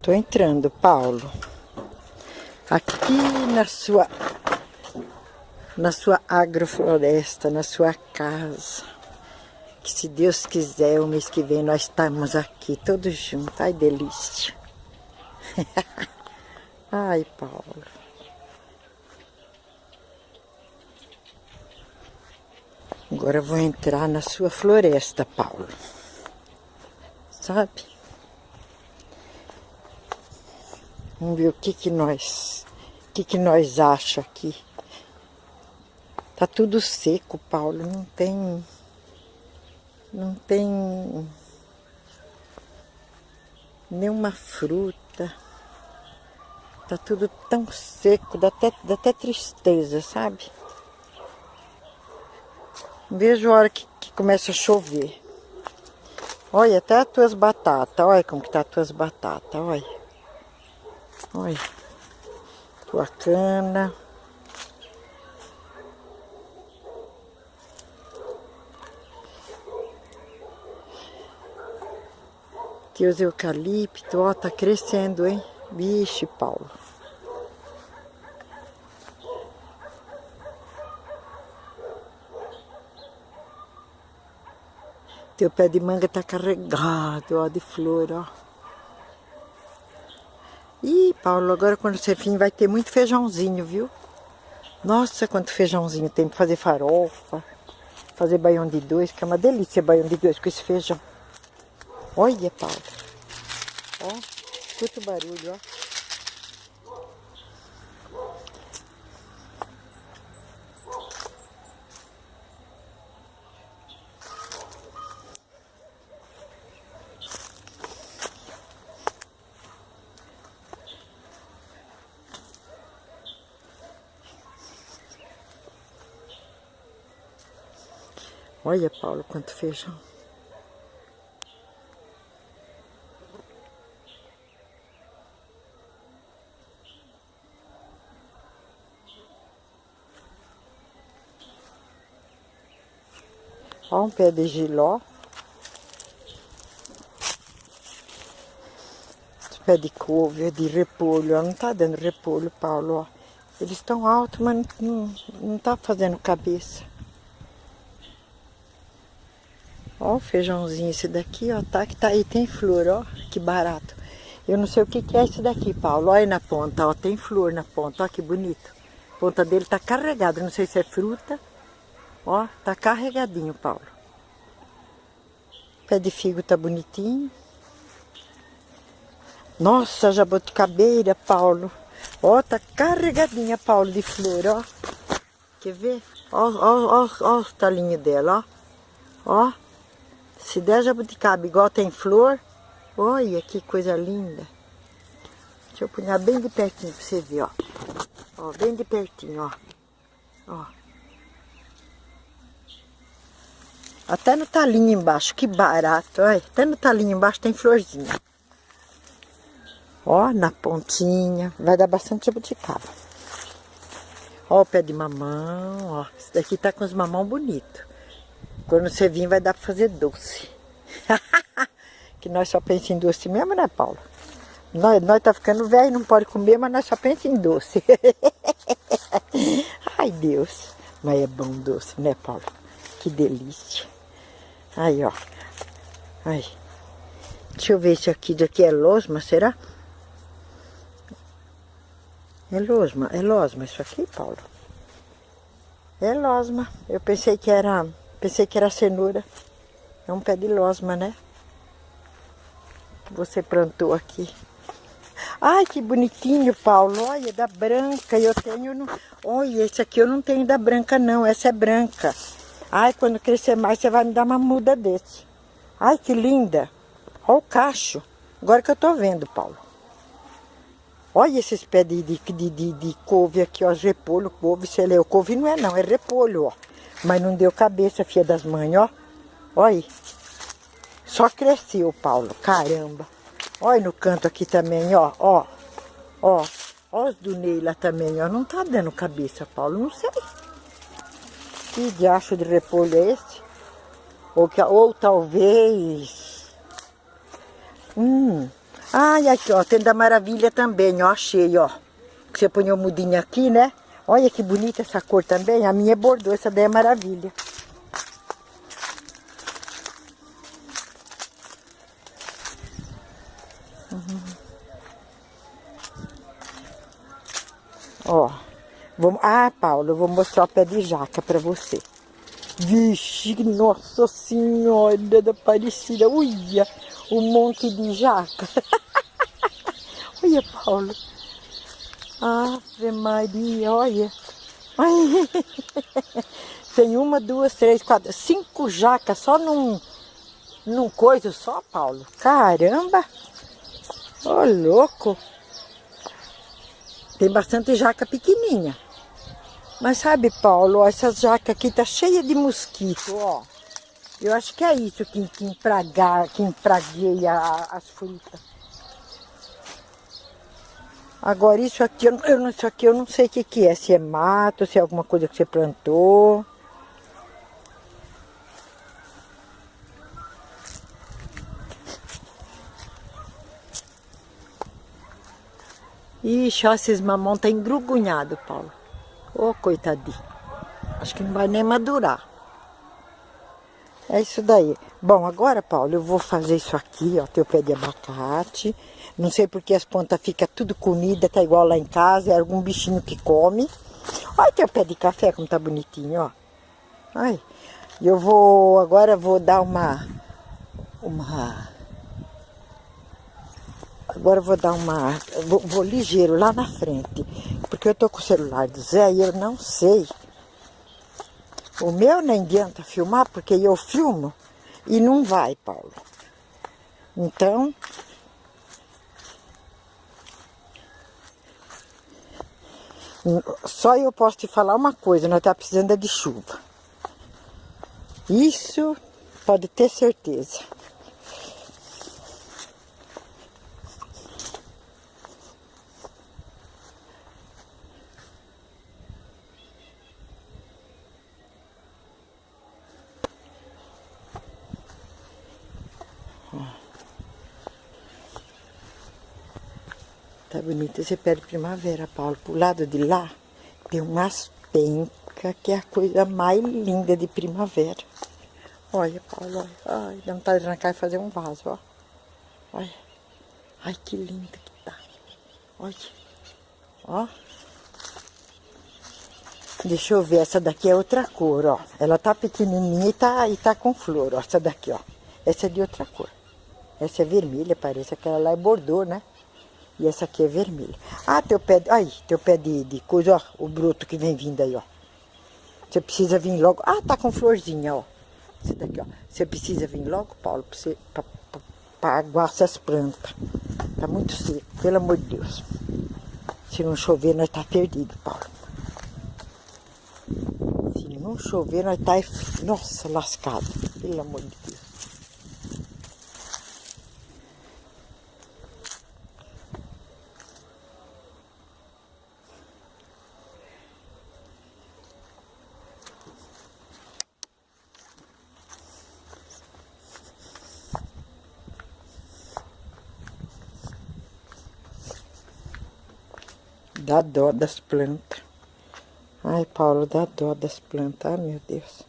Tô entrando, Paulo, aqui na sua agrofloresta, na sua casa. Que se Deus quiser, o mês que vem nós estamos aqui todos juntos. Ai, delícia. Ai, Paulo. Agora eu vou entrar na sua floresta, Paulo. Sabe? Vamos ver o que nós acha aqui. Tá tudo seco, Paulo, não tem nenhuma fruta. Tá tudo tão seco, dá até tristeza, sabe? Vejo a hora que começa a chover. Olha, até as tuas batatas, olha como que tá as tuas batatas, olha. Olha, tua cana. Teus eucalipto, ó, tá crescendo, hein? Vixe, Paulo. Teu pé de manga tá carregado, ó, de flor, ó. Ih, Paulo, agora quando você vir vai ter muito feijãozinho, viu? Nossa, quanto feijãozinho tem pra fazer farofa, fazer baião de dois, que é uma delícia baião de dois com esse feijão. Olha, Paulo. Ó, escuta o barulho, ó. Olha, Paulo, quanto feijão. Ó, um pé de jiló. Esse pé de couve, de repolho. Ó, não tá dando repolho, Paulo, ó. Eles estão altos, mas não tá fazendo cabeça. Ó, o feijãozinho esse daqui, ó, tá aí, tem flor, ó, que barato. Eu não sei o que é esse daqui, Paulo. Olha aí na ponta, ó, tem flor na ponta, ó, que bonito. A ponta dele tá carregada, não sei se é fruta. Ó, tá carregadinho, Paulo. Pé de figo tá bonitinho. Nossa, jabuticabeira, Paulo. Ó, tá carregadinha, Paulo, de flor, ó. Quer ver? Ó os talinhos dela, ó. Ó. Se der jabuticaba igual tem flor, olha que coisa linda. Deixa eu punhar bem de pertinho pra você ver, ó. Ó, bem de pertinho, ó. Ó. Até no talinho embaixo, que barato, olha. Até no talinho embaixo tem florzinha. Ó, na pontinha, vai dar bastante jabuticaba. Ó o pé de mamão, ó. Esse daqui tá com os mamão bonitos. Quando você vir vai dar pra fazer doce. Que nós só pensamos em doce mesmo, né, Paulo? Nós tá ficando velho, não pode comer, mas nós só pensamos em doce. Ai, Deus. Mas é bom doce, né, Paulo? Que delícia. Aí, ó. Aí. Deixa eu ver se aqui daqui é losma, será? É losma isso aqui, Paulo? É losma. Eu pensei que era cenoura. É um pé de losma, né? Você plantou aqui. Ai, que bonitinho, Paulo. Olha, da branca. Eu tenho... Olha, esse aqui eu não tenho da branca, não. Essa é branca. Ai, quando crescer mais, você vai me dar uma muda desse. Ai, que linda. Olha o cacho. Agora que eu tô vendo, Paulo. Olha esses pés de couve aqui, ó. Repolho, couve, sei lá. Couve não é, não. É repolho, ó. Mas não deu cabeça, filha das mães, ó. Olha. Só cresceu, Paulo. Caramba. Olha no canto aqui também, ó. Ó. Ó. Ó os do Neila também, ó. Não tá dando cabeça, Paulo. Não sei. Que diacho de repolho é esse? Ou talvez... Ai, aqui, ó. Tem da maravilha também, ó. Achei, ó. Que você põe o mudinho aqui, né? Olha que bonita essa cor também. A minha é bordô, essa daí é maravilha. Ó. Ah, Paulo, eu vou mostrar o pé de jaca pra você. Vixe, nossa senhora da Aparecida. Olha o monte de jaca. Olha, Paulo. Ave Maria, olha. Ai. Tem uma, duas, três, quatro, 5 jacas só num coisa só, Paulo. Caramba. Ô, louco. Tem bastante jaca pequenininha. Mas sabe, Paulo, ó, essas jacas aqui tá cheia de mosquito, ó. Eu acho que é isso que empragueia as frutas. Agora isso aqui, isso aqui eu não sei o que é. Se é mato, se é alguma coisa que você plantou. Ixi, ó, esses mamão tá engrugunhado, Paulo. Ô, coitadinho. Acho que não vai nem madurar. É isso daí. Bom, agora, Paulo, eu vou fazer isso aqui, ó, teu pé de abacate. Não sei porque as pontas ficam tudo comida, tá igual lá em casa, é algum bichinho que come. Olha teu pé de café como tá bonitinho, ó. Ai, agora vou dar agora eu vou dar vou ligeiro lá na frente, porque eu tô com o celular do Zé e eu não sei. O meu nem adianta filmar, porque eu filmo e não vai, Paulo. Então, só eu posso te falar uma coisa, nós estamos precisando de chuva. Isso pode ter certeza. Tá bonito esse pé de primavera, Paulo. Pro lado de lá tem umas pencas que é a coisa mais linda de primavera. Olha, Paulo, olha. Ai, dá vontade de arrancar e fazer um vaso, ó. Olha. Ai, que linda que tá. Olha. Ó. Deixa eu ver, essa daqui é outra cor, ó. Ela tá pequenininha e tá com flor, ó. Essa daqui, ó. Essa é de outra cor. Essa é vermelha, parece. Aquela lá é bordô, né? E essa aqui é vermelha. Ah, teu pé de coisa, ó. O broto que vem vindo aí, ó. Você precisa vir logo. Ah, tá com florzinha, ó. Esse daqui, ó. Você precisa vir logo, Paulo, pra aguar essas plantas. Tá muito seco, pelo amor de Deus. Se não chover, nós tá perdido, Paulo. Se não chover, nós tá, nossa, lascado. Pelo amor de Deus. Dá dó das plantas. Ai, Paulo, dá dó das plantas. Ai, meu Deus.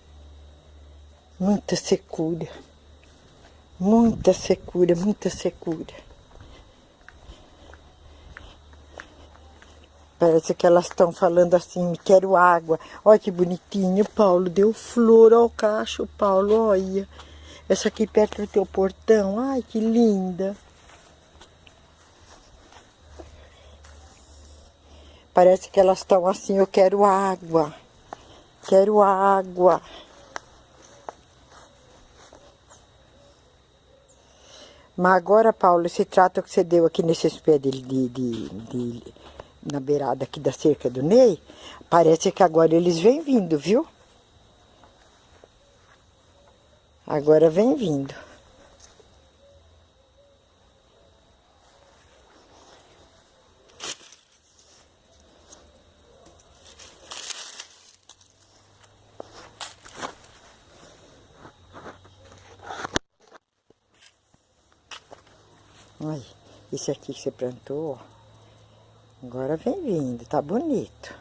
Muita secura. Muita secura, muita secura. Parece que elas estão falando assim, quero água. Olha que bonitinho, Paulo. Deu flor ao cacho, Paulo, olha. Essa aqui perto do teu portão. Ai, que linda. Parece que elas estão assim, eu quero água. Quero água. Mas agora, Paulo, esse trato que você deu aqui nesses pés na beirada aqui da cerca do Ney, parece que agora eles vêm vindo, viu? Agora vem vindo. Aí, esse aqui que você plantou, ó. Agora vem vindo, tá bonito.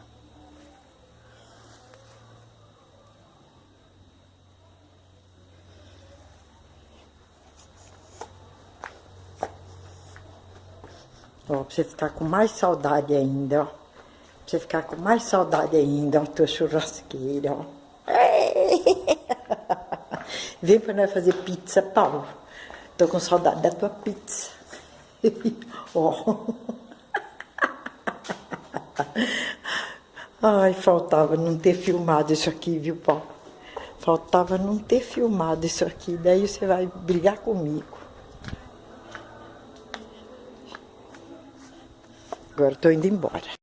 Ó, pra você ficar com mais saudade ainda, ó. Pra você ficar com mais saudade ainda, ó, tua churrasqueira, ó. Vem pra nós fazer pizza, Paulo. Tô com saudade da tua pizza. Ó. Ai, faltava não ter filmado isso aqui, viu, Paulo? Faltava não ter filmado isso aqui, daí você vai brigar comigo. Agora tô indo embora.